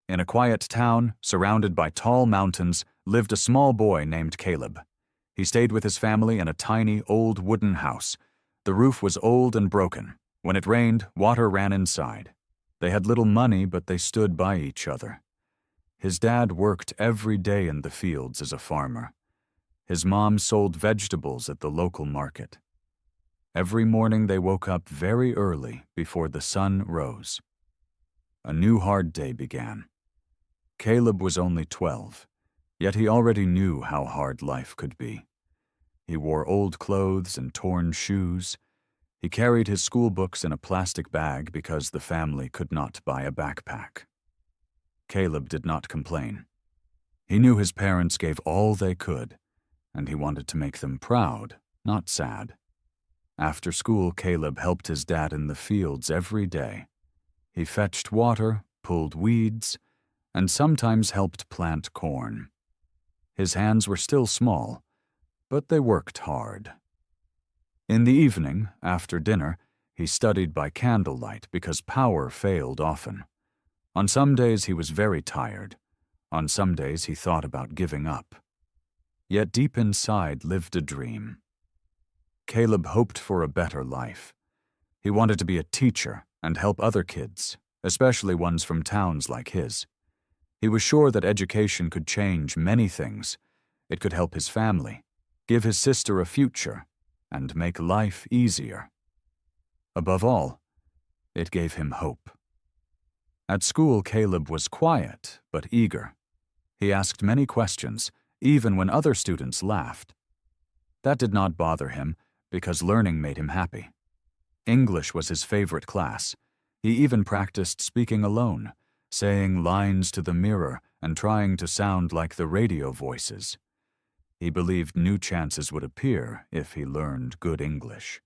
In a quiet town, surrounded by tall mountains, lived a small boy named Caleb. He stayed with his family in a tiny, old wooden house. The roof was old and broken. When it rained, water ran inside. They had little money, but they stood by each other. His dad worked every day in the fields as a farmer. His mom sold vegetables at the local market. Every morning they woke up very early before the sun rose. A new hard day began. Caleb was only 12, yet he already knew how hard life could be. He wore old clothes and torn shoes. He carried his school books in a plastic bag because the family could not buy a backpack. Caleb did not complain. He knew his parents gave all they could, and he wanted to make them proud, not sad. After school, Caleb helped his dad in the fields every day. He fetched water, pulled weeds, and sometimes helped plant corn. His hands were still small, but they worked hard. In the evening, after dinner, he studied by candlelight because power failed often. On some days he was very tired. On some days he thought about giving up. Yet deep inside lived a dream. Caleb hoped for a better life. He wanted to be a teacher and help other kids, especially ones from towns like his. He was sure that education could change many things. It could help his family, give his sister a future, and make life easier. Above all, it gave him hope. At school, Caleb was quiet but eager. He asked many questions, even when other students laughed. That did not bother him because learning made him happy. English was his favorite class. He even practiced speaking alone, saying lines to the mirror and trying to sound like the radio voices. He believed new chances would appear if he learned good English.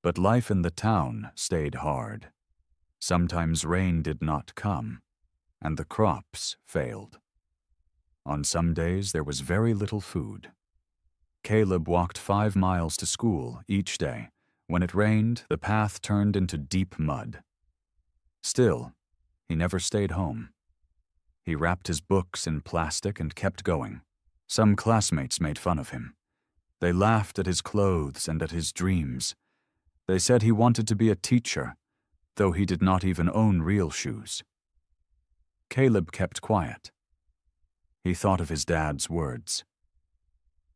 But life in the town stayed hard. Sometimes rain did not come, and the crops failed. On some days there was very little food. Caleb walked 5 miles to school each day. When it rained, the path turned into deep mud. Still, he never stayed home. He wrapped his books in plastic and kept going. Some classmates made fun of him. They laughed at his clothes and at his dreams. They said he wanted to be a teacher, though he did not even own real shoes. Caleb kept quiet. He thought of his dad's words.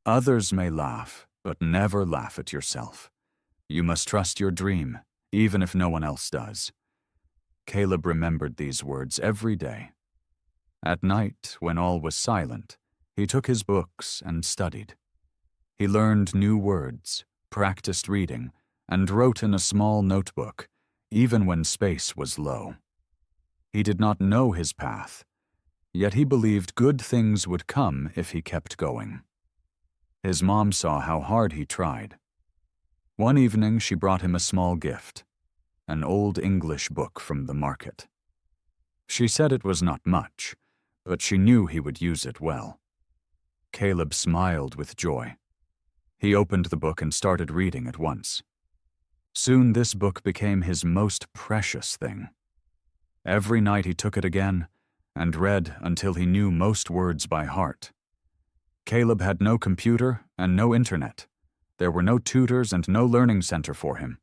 "Others may laugh, but never laugh at yourself. You must trust your dream, even if no one else does." Caleb remembered these words every day. At night, when all was silent, he took his books and studied. He learned new words, practiced reading, and wrote in a small notebook, even when space was low. He did not know his path, yet he believed good things would come if he kept going. His mom saw how hard he tried. One evening she brought him a small gift, an old English book from the market. She said it was not much, but she knew he would use it well. Caleb smiled with joy. He opened the book and started reading at once. Soon this book became his most precious thing. Every night he took it again and read until he knew most words by heart. Caleb had no computer and no internet. There were no tutors and no learning center for him.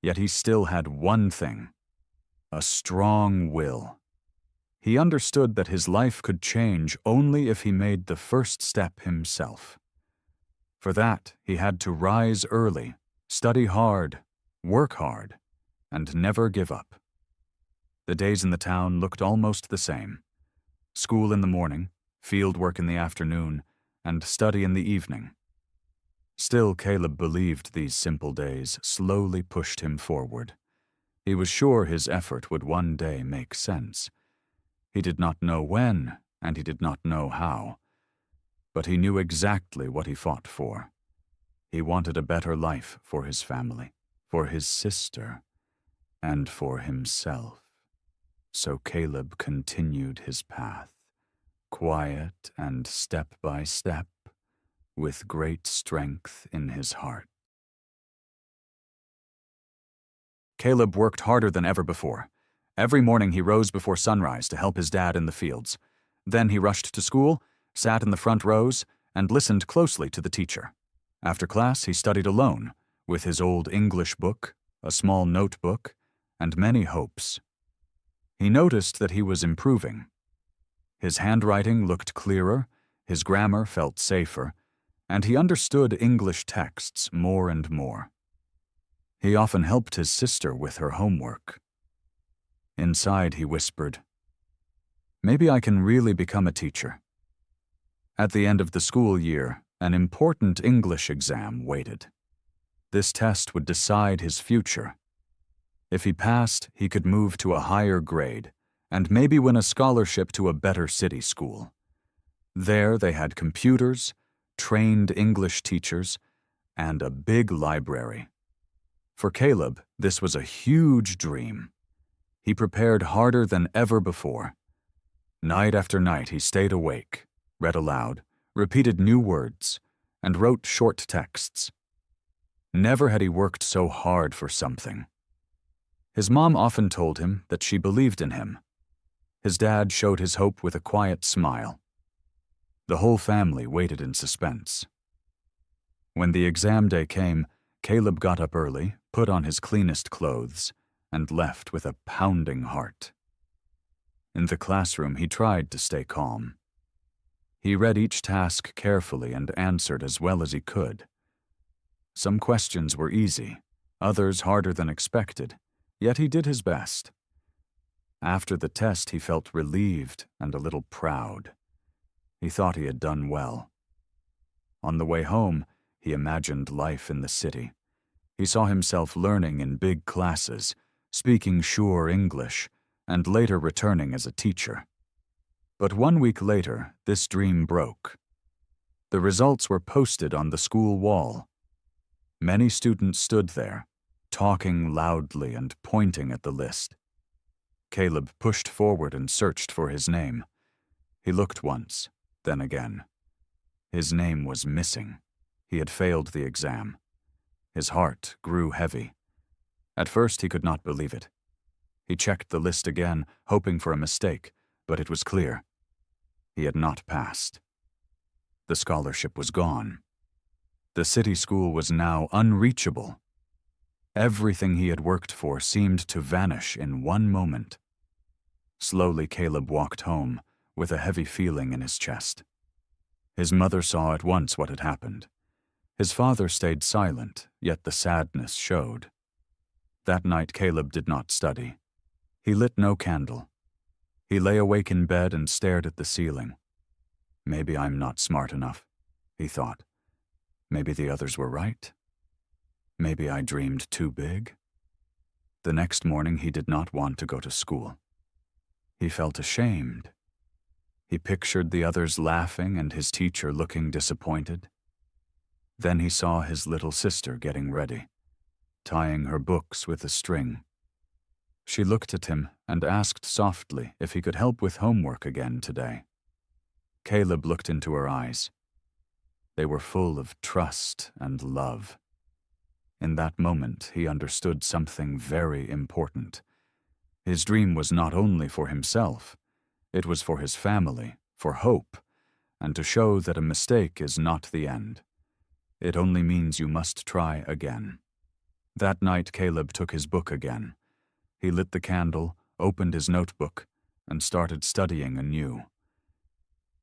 Yet he still had one thing: a strong will. He understood that his life could change only if he made the first step himself. For that, he had to rise early, study hard, work hard, and never give up. The days in the town looked almost the same. School in the morning, field work in the afternoon, and study in the evening. Still, Caleb believed these simple days slowly pushed him forward. He was sure his effort would one day make sense. He did not know when, and he did not know how. But he knew exactly what he fought for. He wanted a better life for his family, for his sister, and for himself. So Caleb continued his path, quiet and step by step, with great strength in his heart. Caleb worked harder than ever before. Every morning he rose before sunrise to help his dad in the fields. Then he rushed to school, sat in the front rows, and listened closely to the teacher. After class, he studied alone, with his old English book, a small notebook, and many hopes. He noticed that he was improving. His handwriting looked clearer, his grammar felt safer, and he understood English texts more and more. He often helped his sister with her homework. Inside, he whispered, "Maybe I can really become a teacher." At the end of the school year, an important English exam waited. This test would decide his future. If he passed, he could move to a higher grade and maybe win a scholarship to a better city school. There they had computers, trained English teachers, and a big library. For Caleb, this was a huge dream. He prepared harder than ever before. Night after night he stayed awake, read aloud, repeated new words, and wrote short texts. Never had he worked so hard for something. His mom often told him that she believed in him. His dad showed his hope with a quiet smile. The whole family waited in suspense. When the exam day came, Caleb got up early, put on his cleanest clothes, and left with a pounding heart. In the classroom, he tried to stay calm. He read each task carefully and answered as well as he could. Some questions were easy, others harder than expected, yet he did his best. After the test, he felt relieved and a little proud. He thought he had done well. On the way home, he imagined life in the city. He saw himself learning in big classes, speaking sure English, and later returning as a teacher. But 1 week later, this dream broke. The results were posted on the school wall. Many students stood there, talking loudly and pointing at the list. Caleb pushed forward and searched for his name. He looked once, then again. His name was missing. He had failed the exam. His heart grew heavy. At first he could not believe it. He checked the list again, hoping for a mistake, but it was clear. He had not passed. The scholarship was gone. The city school was now unreachable. Everything he had worked for seemed to vanish in one moment. Slowly, Caleb walked home, with a heavy feeling in his chest. His mother saw at once what had happened. His father stayed silent, yet the sadness showed. That night, Caleb did not study. He lit no candle. He lay awake in bed and stared at the ceiling. Maybe I'm not smart enough, he thought. Maybe the others were right. Maybe I dreamed too big. The next morning, he did not want to go to school. He felt ashamed. He pictured the others laughing and his teacher looking disappointed. Then he saw his little sister getting ready, tying her books with a string. She looked at him and asked softly if he could help with homework again today. Caleb looked into her eyes. They were full of trust and love. In that moment, he understood something very important. His dream was not only for himself, it was for his family, for hope, and to show that a mistake is not the end. It only means you must try again. That night, Caleb took his book again. He lit the candle, opened his notebook, and started studying anew.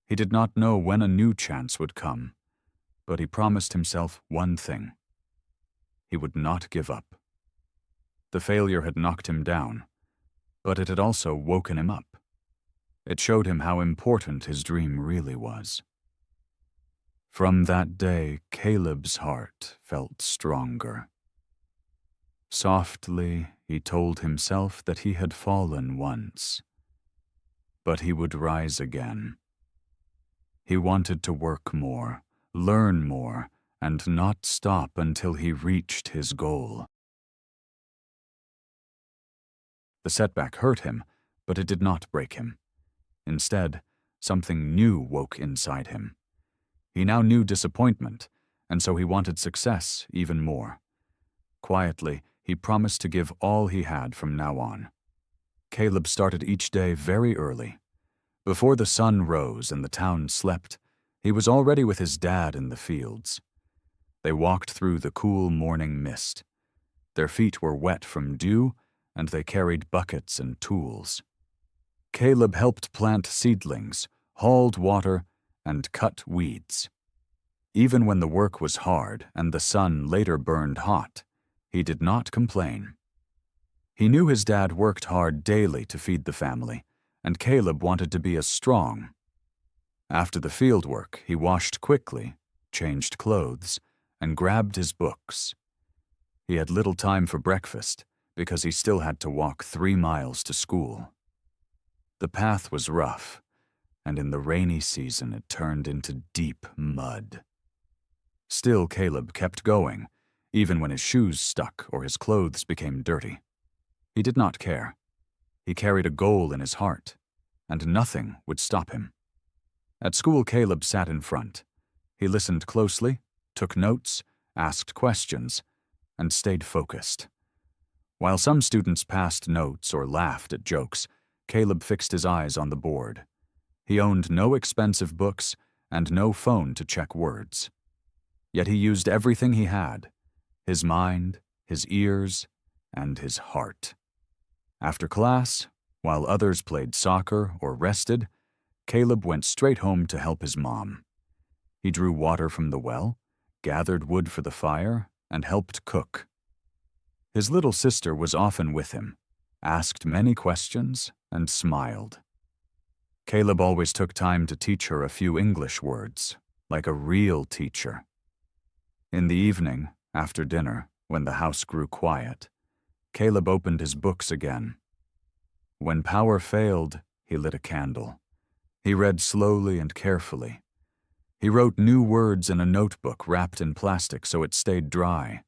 He did not know when a new chance would come, but he promised himself one thing. He would not give up. The failure had knocked him down, but it had also woken him up. It showed him how important his dream really was. From that day, Caleb's heart felt stronger. Softly, he told himself that he had fallen once, but he would rise again. He wanted to work more, learn more, and not stop until he reached his goal. The setback hurt him, but it did not break him. Instead, something new woke inside him. He now knew disappointment, and so he wanted success even more. Quietly, he promised to give all he had from now on. Caleb started each day very early. Before the sun rose and the town slept, he was already with his dad in the fields. They walked through the cool morning mist. Their feet were wet from dew, and they carried buckets and tools. Caleb helped plant seedlings, hauled water, and cut weeds. Even when the work was hard and the sun later burned hot, he did not complain. He knew his dad worked hard daily to feed the family, and Caleb wanted to be as strong. After the field work, he washed quickly, changed clothes, and grabbed his books. He had little time for breakfast because he still had to walk 3 miles to school. The path was rough, and in the rainy season it turned into deep mud. Still, Caleb kept going, even when his shoes stuck or his clothes became dirty. He did not care. He carried a goal in his heart, and nothing would stop him. At school, Caleb sat in front. He listened closely, took notes, asked questions, and stayed focused. While some students passed notes or laughed at jokes, Caleb fixed his eyes on the board. He owned no expensive books and no phone to check words. Yet he used everything he had: his mind, his ears, and his heart. After class, while others played soccer or rested, Caleb went straight home to help his mom. He drew water from the well, gathered wood for the fire, and helped cook. His little sister was often with him, asked many questions, and smiled. Caleb always took time to teach her a few English words, like a real teacher. In the evening, after dinner, when the house grew quiet, Caleb opened his books again. When power failed, he lit a candle. He read slowly and carefully. He wrote new words in a notebook wrapped in plastic so it stayed dry.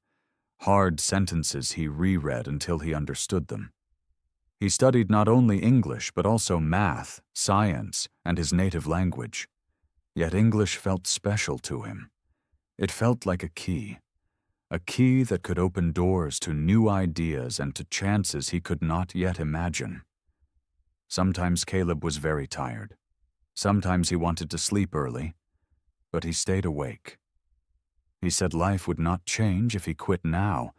Hard sentences he reread until he understood them. He studied not only English but also math, science, and his native language. Yet English felt special to him. It felt like a key that could open doors to new ideas and to chances he could not yet imagine. Sometimes Caleb was very tired. Sometimes he wanted to sleep early, but he stayed awake. He said life would not change if he quit now,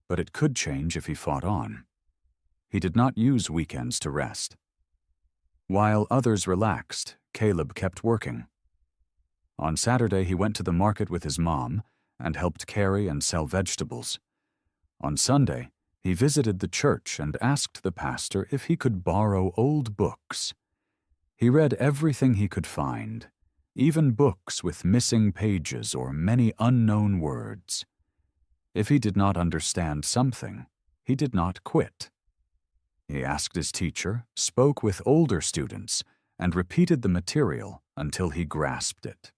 but it could change if he fought on. He did not use weekends to rest. While others relaxed, Caleb kept working. On Saturday, he went to the market with his mom and helped carry and sell vegetables. On Sunday, he visited the church and asked the pastor if he could borrow old books. He read everything he could find, even books with missing pages or many unknown words. If he did not understand something, he did not quit. He asked his teacher, spoke with older students, and repeated the material until he grasped it.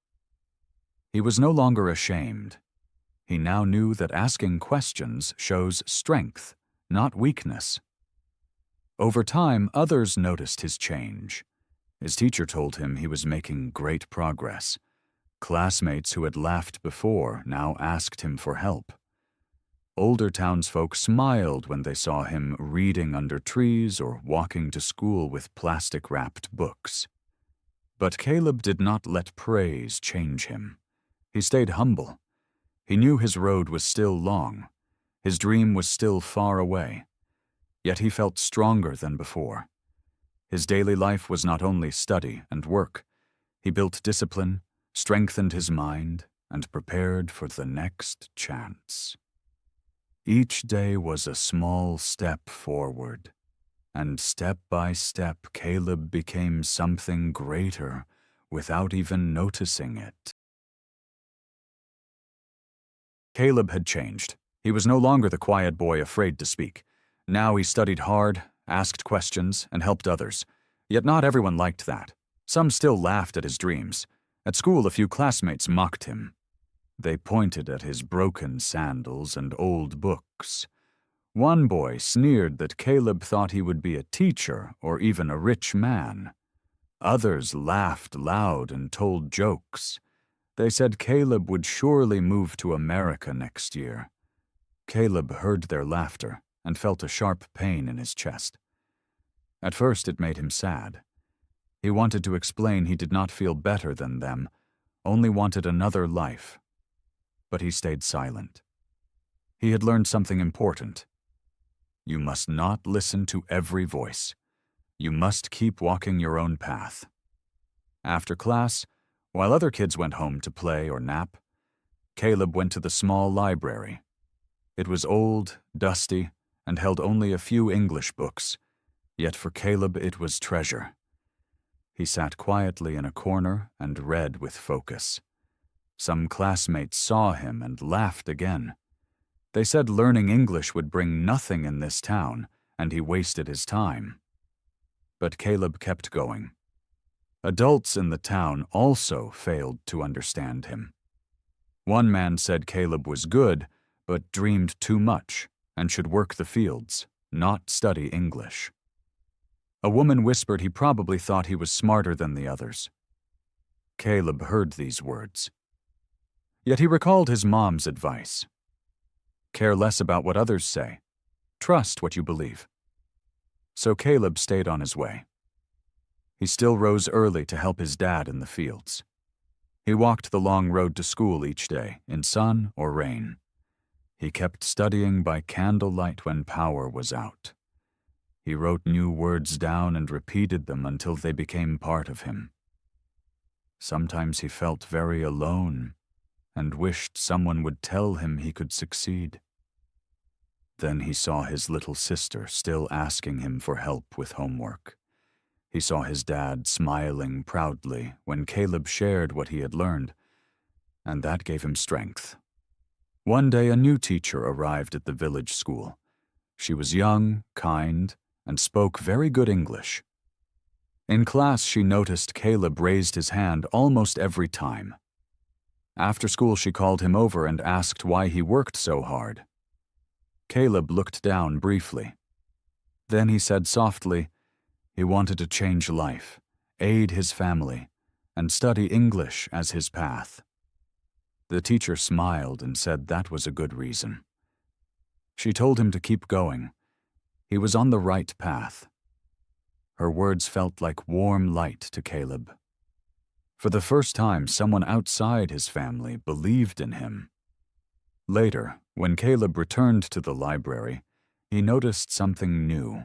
He was no longer ashamed. He now knew that asking questions shows strength, not weakness. Over time, others noticed his change. His teacher told him he was making great progress. Classmates who had laughed before now asked him for help. Older townsfolk smiled when they saw him reading under trees or walking to school with plastic-wrapped books. But Caleb did not let praise change him. He stayed humble. He knew his road was still long. His dream was still far away. Yet he felt stronger than before. His daily life was not only study and work. He built discipline, strengthened his mind, and prepared for the next chance. Each day was a small step forward, and step by step Caleb became something greater without even noticing it. Caleb had changed. He was no longer the quiet boy afraid to speak. Now he studied hard, asked questions, and helped others. Yet not everyone liked that. Some still laughed at his dreams. At school, a few classmates mocked him. They pointed at his broken sandals and old books. One boy sneered that Caleb thought he would be a teacher or even a rich man. Others laughed loud and told jokes. They said Caleb would surely move to America next year. Caleb heard their laughter and felt a sharp pain in his chest. At first it made him sad. He wanted to explain he did not feel better than them, only wanted another life. But he stayed silent. He had learned something important. You must not listen to every voice. You must keep walking your own path. After class, while other kids went home to play or nap, Caleb went to the small library. It was old, dusty, and held only a few English books, yet for Caleb it was treasure. He sat quietly in a corner and read with focus. Some classmates saw him and laughed again. They said learning English would bring nothing in this town, and he wasted his time. But Caleb kept going. Adults in the town also failed to understand him. One man said Caleb was good, but dreamed too much and should work the fields, not study English. A woman whispered he probably thought he was smarter than the others. Caleb heard these words. Yet he recalled his mom's advice. Care less about what others say. Trust what you believe. So Caleb stayed on his way. He still rose early to help his dad in the fields. He walked the long road to school each day, in sun or rain. He kept studying by candlelight when power was out. He wrote new words down and repeated them until they became part of him. Sometimes he felt very alone and wished someone would tell him he could succeed. Then he saw his little sister still asking him for help with homework. He saw his dad smiling proudly when Caleb shared what he had learned, and that gave him strength. One day a new teacher arrived at the village school. She was young, kind, and spoke very good English. In class, she noticed Caleb raised his hand almost every time. After school, she called him over and asked why he worked so hard. Caleb looked down briefly. Then he said softly, he wanted to change life, aid his family, and study English as his path. The teacher smiled and said that was a good reason. She told him to keep going. He was on the right path. Her words felt like warm light to Caleb. For the first time, someone outside his family believed in him. Later, when Caleb returned to the library, he noticed something new.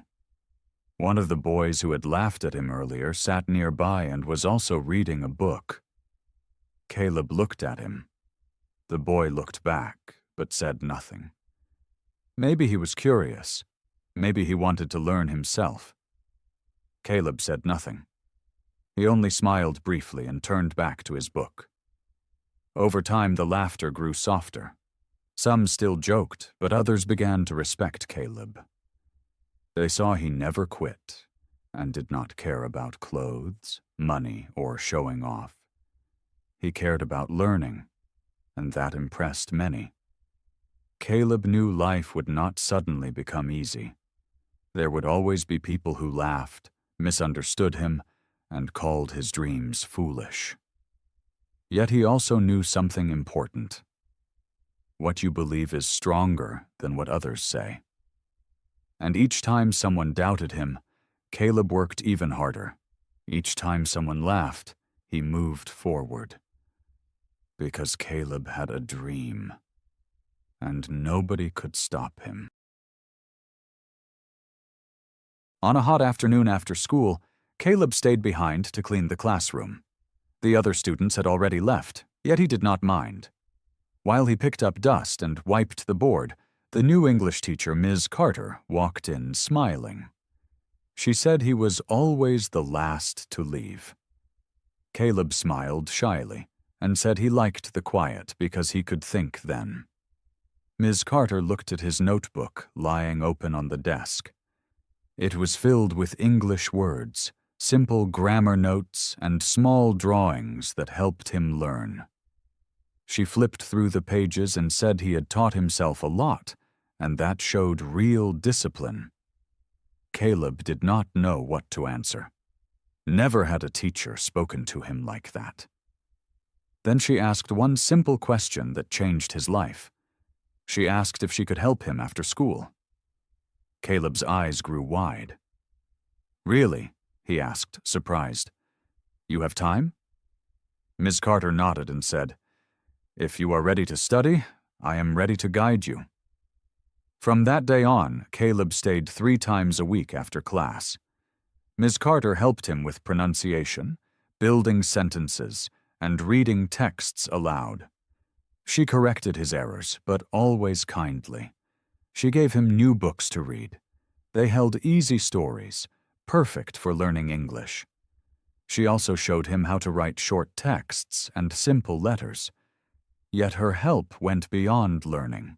One of the boys who had laughed at him earlier sat nearby and was also reading a book. Caleb looked at him. The boy looked back, but said nothing. Maybe he was curious. Maybe he wanted to learn himself. Caleb said nothing. He only smiled briefly and turned back to his book. Over time, the laughter grew softer. Some still joked, but others began to respect Caleb. They saw he never quit and did not care about clothes, money, or showing off. He cared about learning, and that impressed many. Caleb knew life would not suddenly become easy. There would always be people who laughed, misunderstood him, and called his dreams foolish. Yet he also knew something important. What you believe is stronger than what others say. And each time someone doubted him, Caleb worked even harder. Each time someone laughed, he moved forward. Because Caleb had a dream, and nobody could stop him. On a hot afternoon after school, Caleb stayed behind to clean the classroom. The other students had already left, yet he did not mind. While he picked up dust and wiped the board, the new English teacher, Ms. Carter, walked in smiling. She said he was always the last to leave. Caleb smiled shyly and said he liked the quiet because he could think then. Ms. Carter looked at his notebook lying open on the desk. It was filled with English words, simple grammar notes, and small drawings that helped him learn. She flipped through the pages and said he had taught himself a lot, and that showed real discipline. Caleb did not know what to answer. Never had a teacher spoken to him like that. Then she asked one simple question that changed his life. She asked if she could help him after school. Caleb's eyes grew wide. "Really?" he asked, surprised. "You have time?" Ms. Carter nodded and said, "If you are ready to study, I am ready to guide you." From that day on, Caleb stayed 3 times a week after class. Ms. Carter helped him with pronunciation, building sentences, and reading texts aloud. She corrected his errors, but always kindly. She gave him new books to read. They held easy stories, perfect for learning English. She also showed him how to write short texts and simple letters. Yet her help went beyond learning.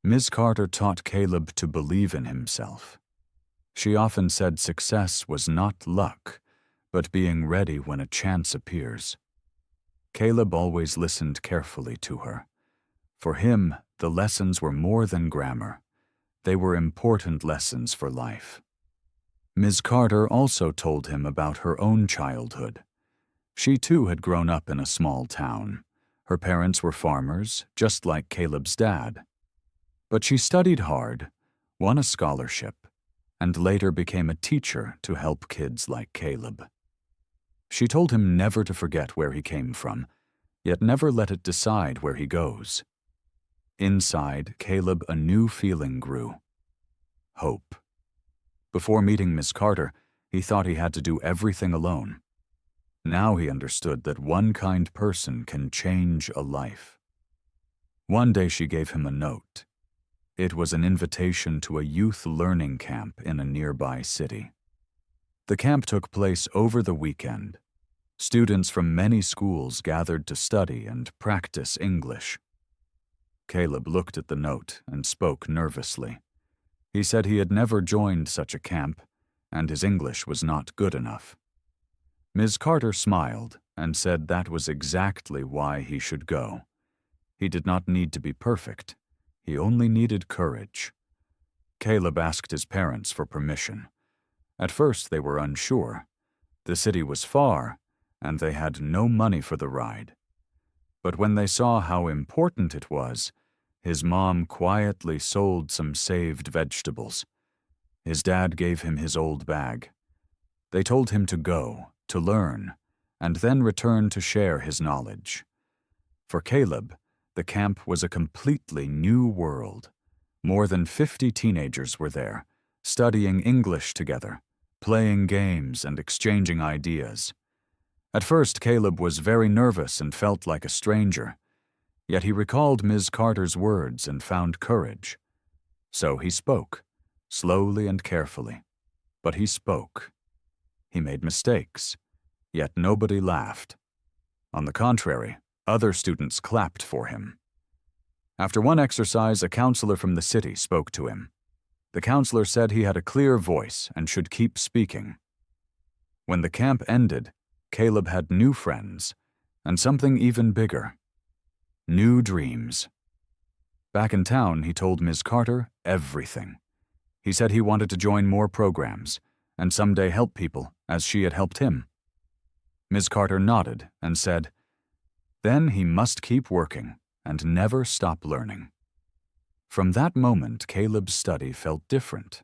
Ms. Carter taught Caleb to believe in himself. She often said success was not luck, but being ready when a chance appears. Caleb always listened carefully to her. For him, the lessons were more than grammar. They were important lessons for life. Ms. Carter also told him about her own childhood. She too had grown up in a small town. Her parents were farmers, just like Caleb's dad. But she studied hard, won a scholarship, and later became a teacher to help kids like Caleb. She told him never to forget where he came from, yet never let it decide where he goes. Inside Caleb, a new feeling grew: hope. Before meeting Miss Carter, he thought he had to do everything alone. Now he understood that one kind person can change a life. One day she gave him a note. It was an invitation to a youth learning camp in a nearby city. The camp took place over the weekend. Students from many schools gathered to study and practice English. Caleb looked at the note and spoke nervously. He said he had never joined such a camp, and his English was not good enough. Ms. Carter smiled and said that was exactly why he should go. He did not need to be perfect. He only needed courage. Caleb asked his parents for permission. At first they were unsure. The city was far, and they had no money for the ride. But when they saw how important it was, his mom quietly sold some saved vegetables. His dad gave him his old bag. They told him to go, to learn, and then return to share his knowledge. For Caleb, the camp was a completely new world. More than 50 teenagers were there, studying English together, playing games and exchanging ideas. At first, Caleb was very nervous and felt like a stranger. Yet he recalled Ms. Carter's words and found courage. So he spoke, slowly and carefully. But he spoke. He made mistakes, yet nobody laughed. On the contrary, other students clapped for him. After one exercise, a counselor from the city spoke to him. The counselor said he had a clear voice and should keep speaking. When the camp ended, Caleb had new friends, and something even bigger: new dreams. Back in town, he told Ms. Carter everything. He said he wanted to join more programs, and someday help people as she had helped him. Ms. Carter nodded and said, then he must keep working and never stop learning. From that moment, Caleb's study felt different.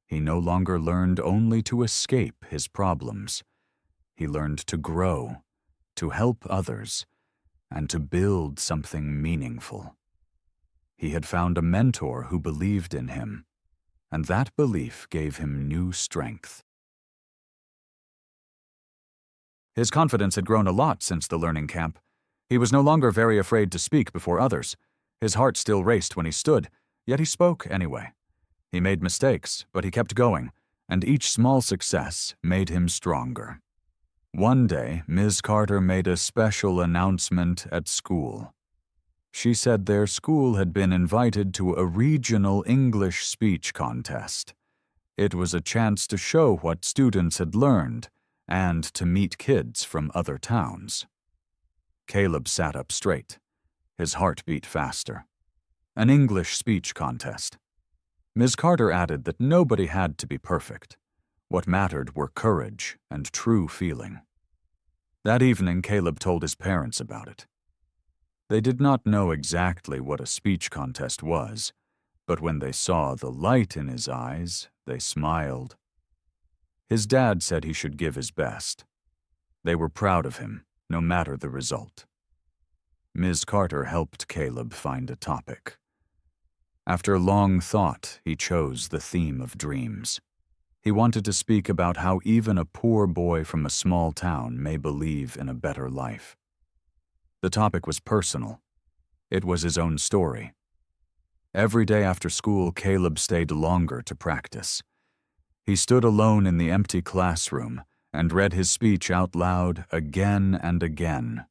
He no longer learned only to escape his problems. He learned to grow, to help others, and to build something meaningful. He had found a mentor who believed in him, and that belief gave him new strength. His confidence had grown a lot since the learning camp. He was no longer very afraid to speak before others. His heart still raced when he stood, yet he spoke anyway. He made mistakes, but he kept going, and each small success made him stronger. One day, Ms. Carter made a special announcement at school. She said their school had been invited to a regional English speech contest. It was a chance to show what students had learned and to meet kids from other towns. Caleb sat up straight. His heart beat faster. An English speech contest. Ms. Carter added that nobody had to be perfect. What mattered were courage and true feeling. That evening, Caleb told his parents about it. They did not know exactly what a speech contest was, but when they saw the light in his eyes, they smiled. His dad said he should give his best. They were proud of him, no matter the result. Ms. Carter helped Caleb find a topic. After long thought, he chose the theme of dreams. He wanted to speak about how even a poor boy from a small town may believe in a better life. The topic was personal. It was his own story. Every day after school, Caleb stayed longer to practice. He stood alone in the empty classroom and read his speech out loud again and again.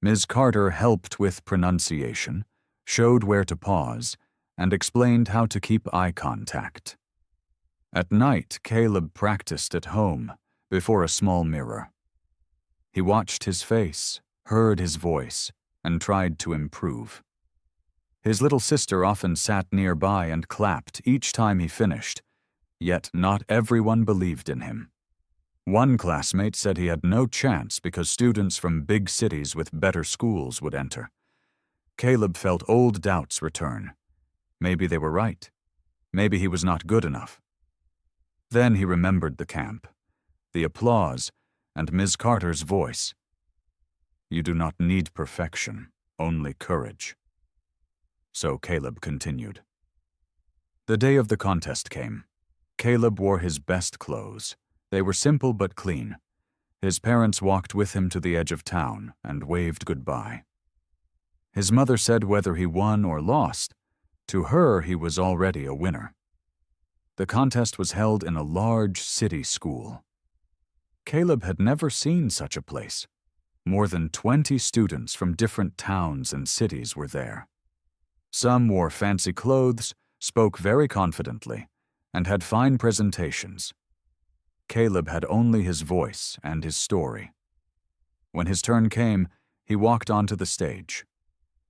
Ms. Carter helped with pronunciation, showed where to pause, and explained how to keep eye contact. At night, Caleb practiced at home, before a small mirror. He watched his face, heard his voice, and tried to improve. His little sister often sat nearby and clapped each time he finished, yet not everyone believed in him. One classmate said he had no chance because students from big cities with better schools would enter. Caleb felt old doubts return. Maybe they were right. Maybe he was not good enough. Then he remembered the camp, the applause, and Ms. Carter's voice. You do not need perfection, only courage. So Caleb continued. The day of the contest came. Caleb wore his best clothes. They were simple but clean. His parents walked with him to the edge of town and waved goodbye. His mother said whether he won or lost, to her he was already a winner. The contest was held in a large city school. Caleb had never seen such a place. More than 20 students from different towns and cities were there. Some wore fancy clothes, spoke very confidently, and had fine presentations. Caleb had only his voice and his story. When his turn came, he walked onto the stage.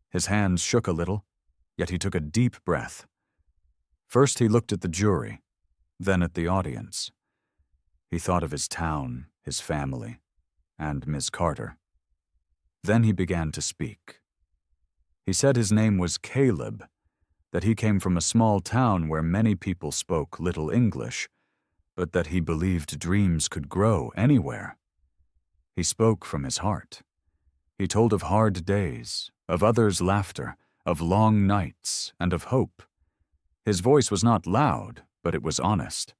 His hands shook a little, yet he took a deep breath. First he looked at the jury, then at the audience. He thought of his town, his family, and Ms. Carter. Then he began to speak. He said his name was Caleb, that he came from a small town where many people spoke little English, but that he believed dreams could grow anywhere. He spoke from his heart. He told of hard days, of others' laughter, of long nights, and of hope. His voice was not loud, but it was honest.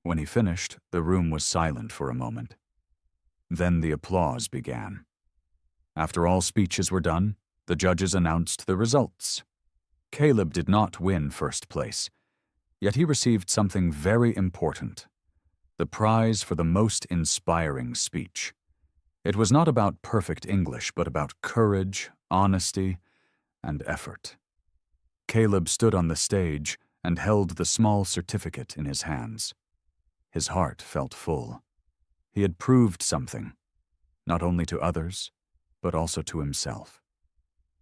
When he finished, the room was silent for a moment. Then the applause began. After all speeches were done, the judges announced the results. Caleb did not win first place, yet he received something very important, the prize for the most inspiring speech. It was not about perfect English, but about courage, honesty, and effort. Caleb stood on the stage and held the small certificate in his hands. His heart felt full. He had proved something, not only to others, but also to himself.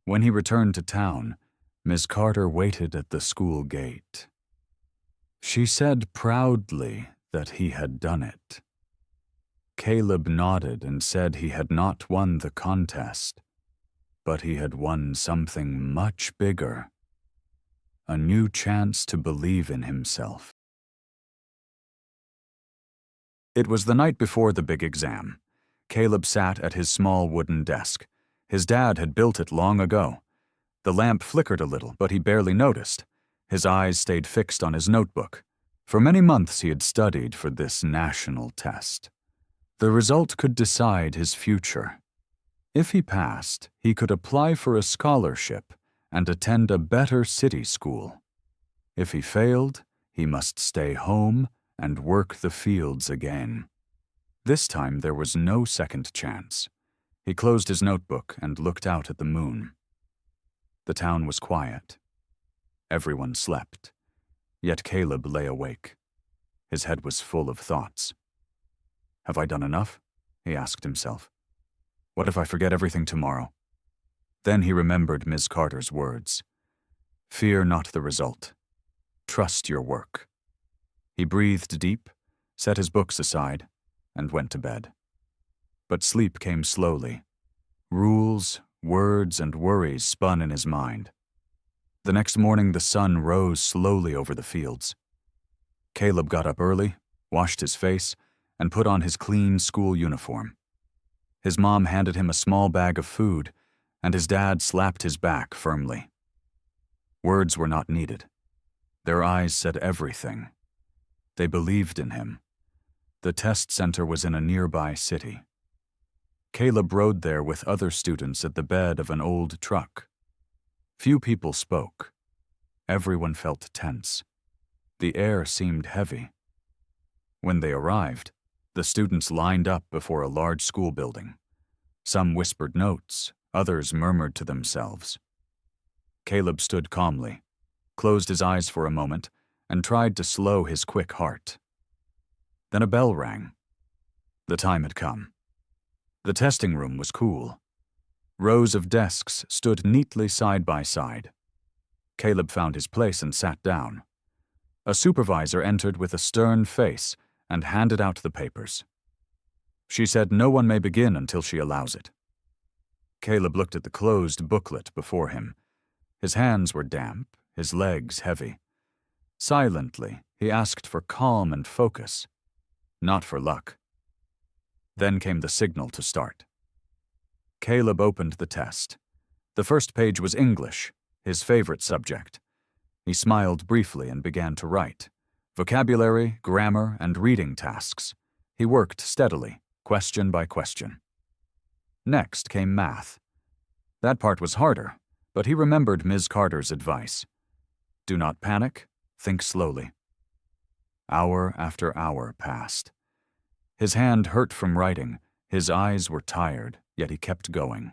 When he returned to town, Ms. Carter waited at the school gate. She said proudly that he had done it. Caleb nodded and said he had not won the contest, but he had won something much bigger. A new chance to believe in himself. It was the night before the big exam. Caleb sat at his small wooden desk. His dad had built it long ago. The lamp flickered a little, but he barely noticed. His eyes stayed fixed on his notebook. For many months he had studied for this national test. The result could decide his future. If he passed, he could apply for a scholarship and attend a better city school. If he failed, he must stay home and work the fields again. This time there was no second chance. He closed his notebook and looked out at the moon. The town was quiet. Everyone slept. Yet Caleb lay awake. His head was full of thoughts. Have I done enough? He asked himself. What if I forget everything tomorrow? Then he remembered Ms. Carter's words. Fear not the result. Trust your work. He breathed deep, set his books aside, and went to bed. But sleep came slowly. Rules, words, and worries spun in his mind. The next morning the sun rose slowly over the fields. Caleb got up early, washed his face, and put on his clean school uniform. His mom handed him a small bag of food, and his dad slapped his back firmly. Words were not needed. Their eyes said everything. They believed in him. The test center was in a nearby city. Caleb rode there with other students at the bed of an old truck. Few people spoke. Everyone felt tense. The air seemed heavy. When they arrived, the students lined up before a large school building. Some whispered notes, others murmured to themselves. Caleb stood calmly, closed his eyes for a moment, and tried to slow his quick heart. Then a bell rang. The time had come. The testing room was cool. Rows of desks stood neatly side by side. Caleb found his place and sat down. A supervisor entered with a stern face and handed out the papers. She said no one may begin until she allows it. Caleb looked at the closed booklet before him. His hands were damp, his legs heavy. Silently, he asked for calm and focus, not for luck. Then came the signal to start. Caleb opened the test. The first page was English, his favorite subject. He smiled briefly and began to write. Vocabulary, grammar, and reading tasks. He worked steadily, question by question. Next came math. That part was harder, but he remembered Ms. Carter's advice. Do not panic, think slowly. Hour after hour passed. His hand hurt from writing, his eyes were tired, yet he kept going.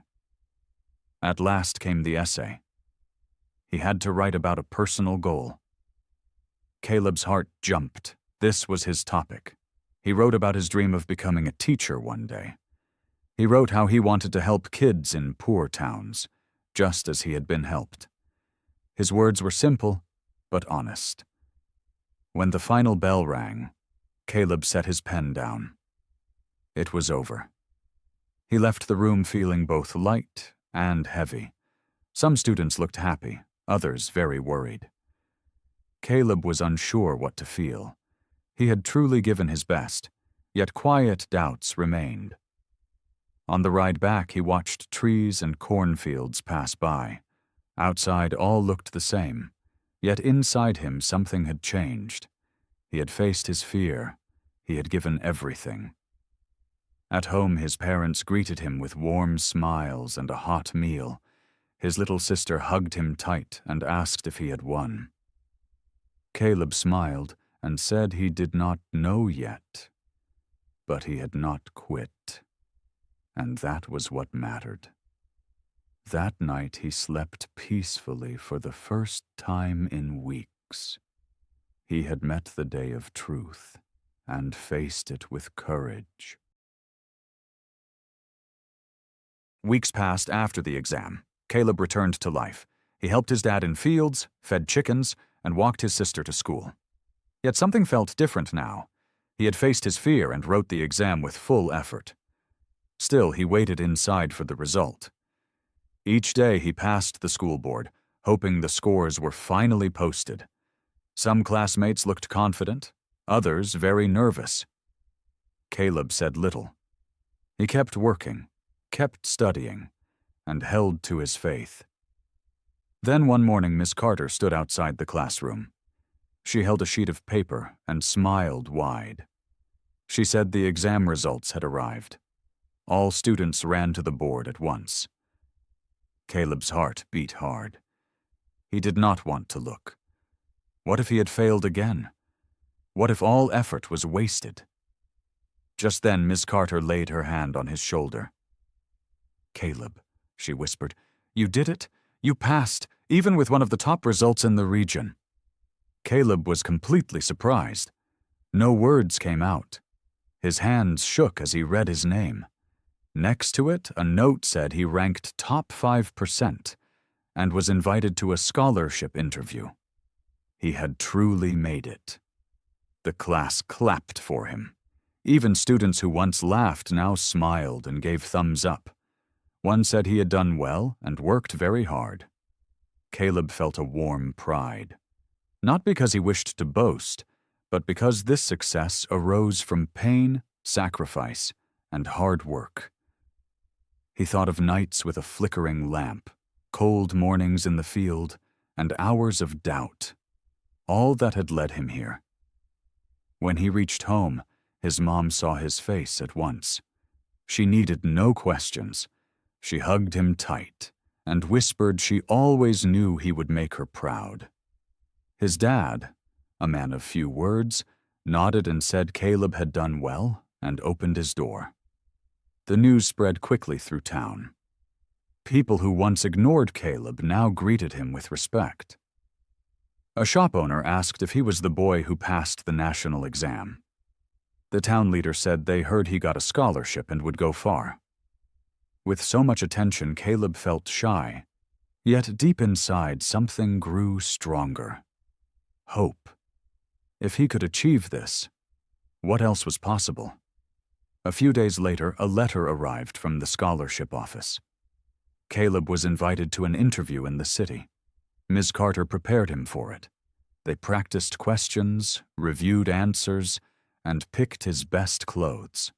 At last came the essay. He had to write about a personal goal. Caleb's heart jumped. This was his topic. He wrote about his dream of becoming a teacher one day. He wrote how he wanted to help kids in poor towns, just as he had been helped. His words were simple, but honest. When the final bell rang, Caleb set his pen down. It was over. He left the room feeling both light and heavy. Some students looked happy, others very worried. Caleb was unsure what to feel. He had truly given his best, yet quiet doubts remained. On the ride back, he watched trees and cornfields pass by. Outside, all looked the same, yet inside him something had changed. He had faced his fear. He had given everything. At home, his parents greeted him with warm smiles and a hot meal. His little sister hugged him tight and asked if he had won. Caleb smiled and said he did not know yet, but he had not quit. And that was what mattered. That night he slept peacefully for the first time in weeks. He had met the day of truth and faced it with courage. Weeks passed after the exam. Caleb returned to life. He helped his dad in fields, fed chickens, and walked his sister to school. Yet something felt different now. He had faced his fear and wrote the exam with full effort. Still, he waited inside for the result. Each day he passed the school board, hoping the scores were finally posted. Some classmates looked confident, others very nervous. Caleb said little. He kept working, kept studying, and held to his faith. Then one morning Miss Carter stood outside the classroom. She held a sheet of paper and smiled wide. She said the exam results had arrived. All students ran to the board at once. Caleb's heart beat hard. He did not want to look. What if he had failed again? What if all effort was wasted? Just then Miss Carter laid her hand on his shoulder. Caleb, she whispered, you did it. You passed, even with one of the top results in the region. Caleb was completely surprised. No words came out. His hands shook as he read his name. Next to it, a note said he ranked top 5% and was invited to a scholarship interview. He had truly made it. The class clapped for him. Even students who once laughed now smiled and gave thumbs up. One said he had done well and worked very hard. Caleb felt a warm pride. Not because he wished to boast, But because this success arose from pain, sacrifice, and hard work. He thought of nights with a flickering lamp, cold mornings in the field, and hours of doubt, all that had led him here. When he reached home, his mom saw his face at once. She needed no questions. She hugged him tight and whispered she always knew he would make her proud. His dad, a man of few words, nodded and said Caleb had done well and opened his door. The news spread quickly through town. People who once ignored Caleb now greeted him with respect. A shop owner asked if he was the boy who passed the national exam. The town leader said they heard he got a scholarship and would go far. With so much attention, Caleb felt shy, yet deep inside something grew stronger. Hope. If he could achieve this, what else was possible? A few days later, a letter arrived from the scholarship office. Caleb was invited to an interview in the city. Ms. Carter prepared him for it. They practiced questions, reviewed answers, and picked his best clothes.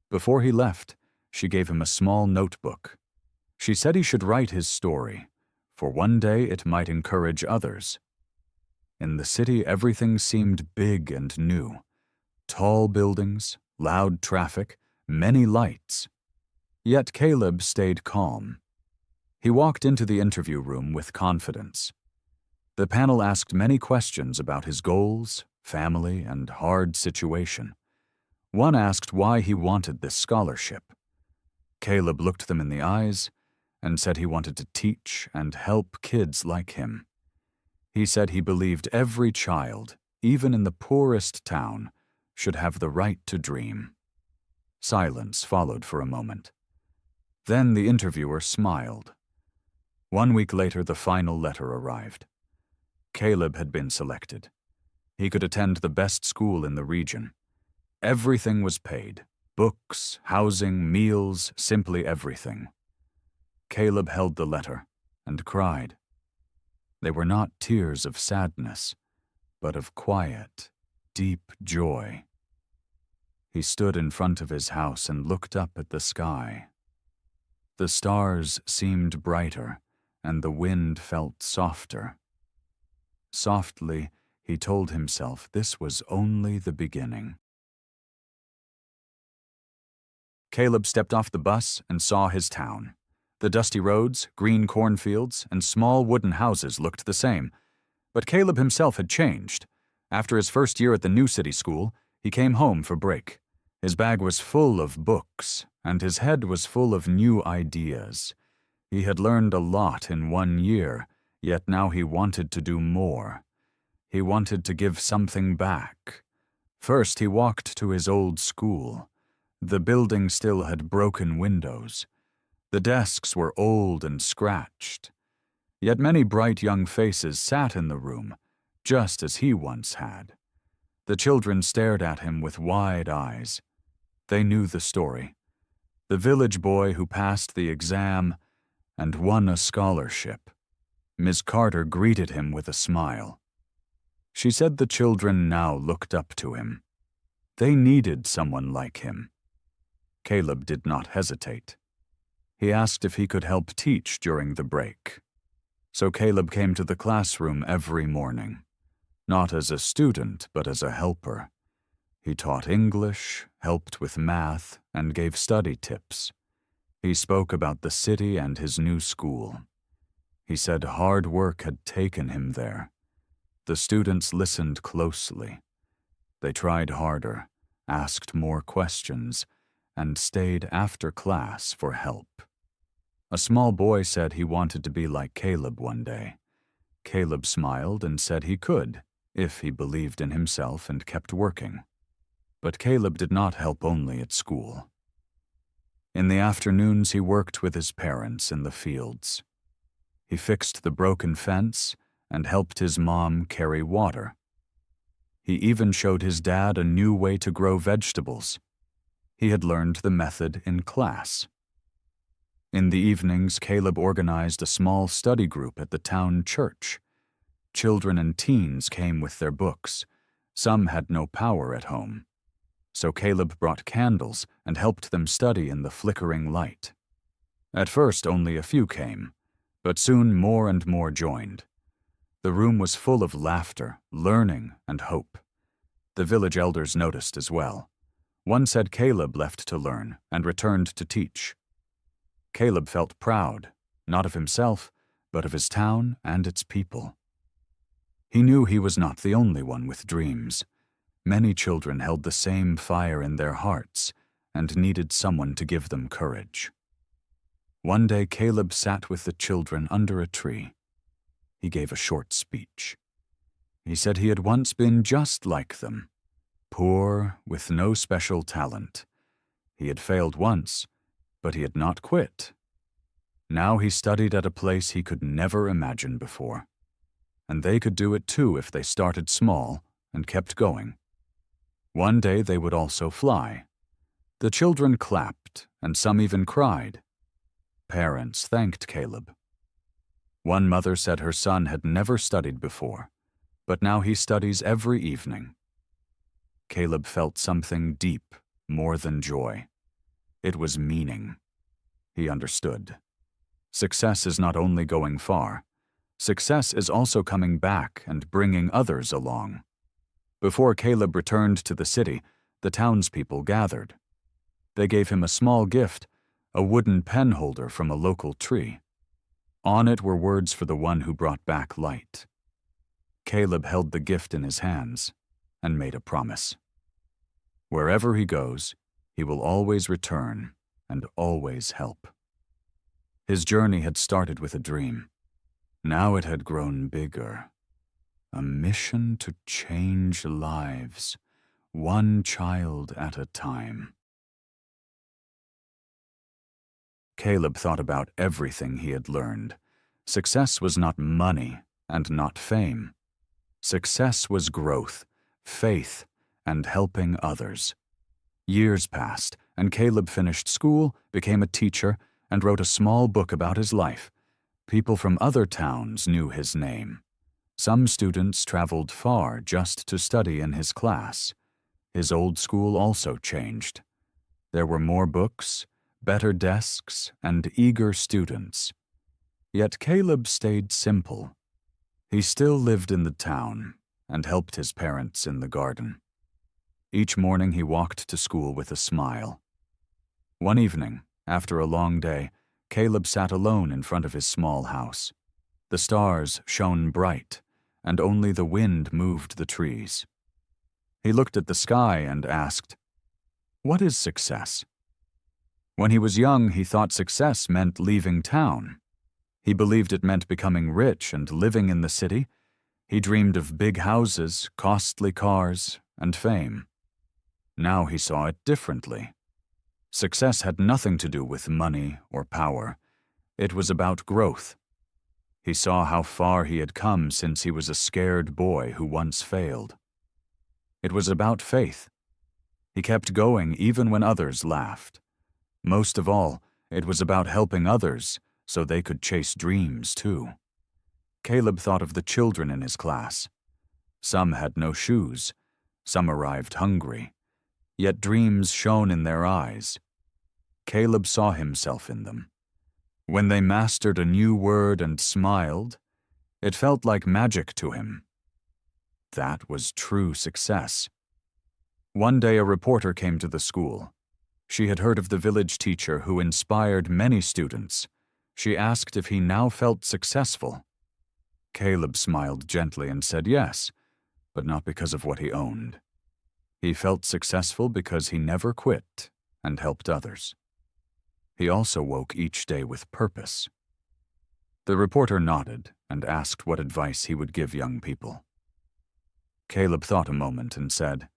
Before he left, she gave him a small notebook. She said he should write his story, for one day it might encourage others. In the city, everything seemed big and new. Tall buildings, loud traffic, many lights. Yet Caleb stayed calm. He walked into the interview room with confidence. The panel asked many questions about his goals, family, and hard situation. One asked why he wanted this scholarship. Caleb looked them in the eyes and said he wanted to teach and help kids like him. He said he believed every child, even in the poorest town, should have the right to dream. Silence followed for a moment. Then the interviewer smiled. 1 week later, the final letter arrived. Caleb had been selected. He could attend the best school in the region. Everything was paid. Books, housing, meals, simply everything. Caleb held the letter and cried. They were not tears of sadness, but of quiet, deep joy. He stood in front of his house and looked up at the sky. The stars seemed brighter, and the wind felt softer. Softly, he told himself this was only the beginning. Caleb stepped off the bus and saw his town. The dusty roads, green cornfields, and small wooden houses looked the same. But Caleb himself had changed. After his first year at the new city school, he came home for break. His bag was full of books, and his head was full of new ideas. He had learned a lot in 1 year, yet now he wanted to do more. He wanted to give something back. First, he walked to his old school. The building still had broken windows. The desks were old and scratched. Yet many bright young faces sat in the room, just as he once had. The children stared at him with wide eyes. They knew the story. The village boy who passed the exam and won a scholarship. Ms. Carter greeted him with a smile. She said the children now looked up to him. They needed someone like him. Caleb did not hesitate. He asked if he could help teach during the break. So Caleb came to the classroom every morning, not as a student, but as a helper. He taught English, helped with math, and gave study tips. He spoke about the city and his new school. He said hard work had taken him there. The students listened closely. They tried harder, asked more questions, and stayed after class for help. A small boy said he wanted to be like Caleb one day. Caleb smiled and said he could, if he believed in himself and kept working. But Caleb did not help only at school. In the afternoons, he worked with his parents in the fields. He fixed the broken fence and helped his mom carry water. He even showed his dad a new way to grow vegetables. He had learned the method in class. In the evenings, Caleb organized a small study group at the town church. Children and teens came with their books. Some had no power at home. So Caleb brought candles and helped them study in the flickering light. At first only a few came, but soon more and more joined. The room was full of laughter, learning, and hope. The village elders noticed as well. One said Caleb left to learn and returned to teach. Caleb felt proud, not of himself, but of his town and its people. He knew he was not the only one with dreams. Many children held the same fire in their hearts and needed someone to give them courage. One day Caleb sat with the children under a tree. He gave a short speech. He said he had once been just like them, poor, with no special talent. He had failed once, but he had not quit. Now he studied at a place he could never imagine before. And they could do it too if they started small and kept going. One day they would also fly. The children clapped, and some even cried. Parents thanked Caleb. One mother said her son had never studied before, but now he studies every evening. Caleb felt something deep, more than joy. It was meaning. He understood. Success is not only going far. Success is also coming back and bringing others along. Before Caleb returned to the city, the townspeople gathered. They gave him a small gift, a wooden pen holder from a local tree. On it were words for the one who brought back light. Caleb held the gift in his hands and made a promise. Wherever he goes, he will always return and always help. His journey had started with a dream. Now it had grown bigger. A mission to change lives, one child at a time. Caleb thought about everything he had learned. Success was not money and not fame. Success was growth, faith, and helping others. Years passed, and Caleb finished school, became a teacher, and wrote a small book about his life. People from other towns knew his name. Some students traveled far just to study in his class. His old school also changed. There were more books, better desks, and eager students. Yet Caleb stayed simple. He still lived in the town and helped his parents in the garden. Each morning he walked to school with a smile. One evening, after a long day, Caleb sat alone in front of his small house. The stars shone bright, and only the wind moved the trees. He looked at the sky and asked, "What is success?" When he was young, he thought success meant leaving town. He believed it meant becoming rich and living in the city. He dreamed of big houses, costly cars, and fame. Now he saw it differently. Success had nothing to do with money or power. It was about growth. He saw how far he had come since he was a scared boy who once failed. It was about faith. He kept going even when others laughed. Most of all, it was about helping others so they could chase dreams too. Caleb thought of the children in his class. Some had no shoes. Some arrived hungry. Yet dreams shone in their eyes. Caleb saw himself in them. When they mastered a new word and smiled, it felt like magic to him. That was true success. One day a reporter came to the school. She had heard of the village teacher who inspired many students. She asked if he now felt successful. Caleb smiled gently and said yes, but not because of what he owned. He felt successful because he never quit and helped others. He also woke each day with purpose. The reporter nodded and asked what advice he would give young people. Caleb thought a moment and said,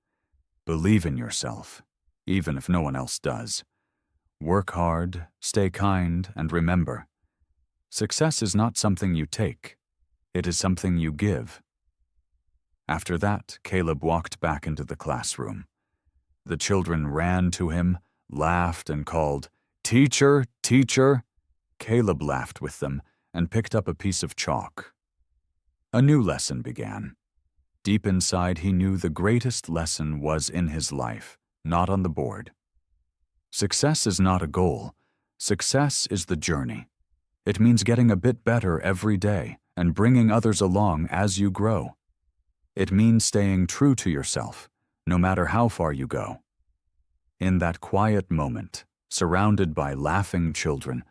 "Believe in yourself, even if no one else does. Work hard, stay kind, and remember, success is not something you take. It is something you give." After that, Caleb walked back into the classroom. The children ran to him, laughed, and called, "Teacher, teacher!" Caleb laughed with them and picked up a piece of chalk. A new lesson began. Deep inside, he knew the greatest lesson was in his life, not on the board. Success is not a goal. Success is the journey. It means getting a bit better every day and bringing others along as you grow. It means staying true to yourself, no matter how far you go. In that quiet moment, surrounded by laughing children,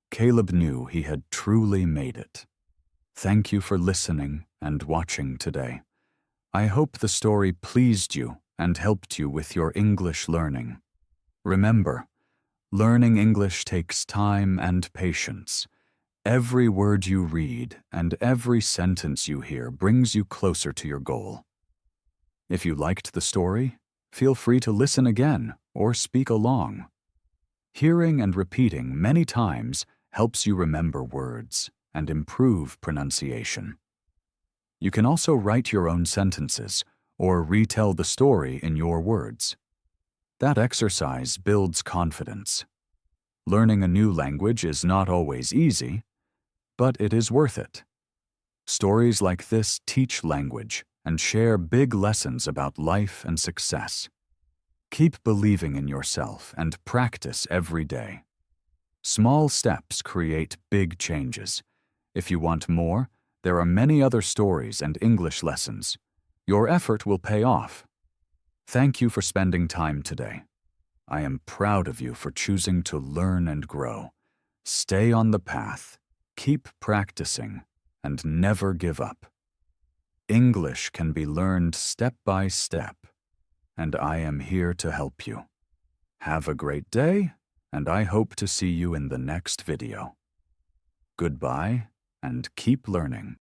Caleb knew he had truly made it. Thank you for listening and watching today. I hope the story pleased you and helped you with your English learning. Remember, learning English takes time and patience. Every word you read and every sentence you hear brings you closer to your goal. If you liked the story, feel free to listen again or speak along. Hearing and repeating many times helps you remember words and improve pronunciation. You can also write your own sentences or retell the story in your words. That exercise builds confidence. Learning a new language is not always easy, but it is worth it. Stories like this teach language and share big lessons about life and success. Keep believing in yourself and practice every day. Small steps create big changes. If you want more, there are many other stories and English lessons. Your effort will pay off. Thank you for spending time today. I am proud of you for choosing to learn and grow. Stay on the path, keep practicing, and never give up. English can be learned step by step, and I am here to help you. Have a great day, and I hope to see you in the next video. Goodbye, and keep learning.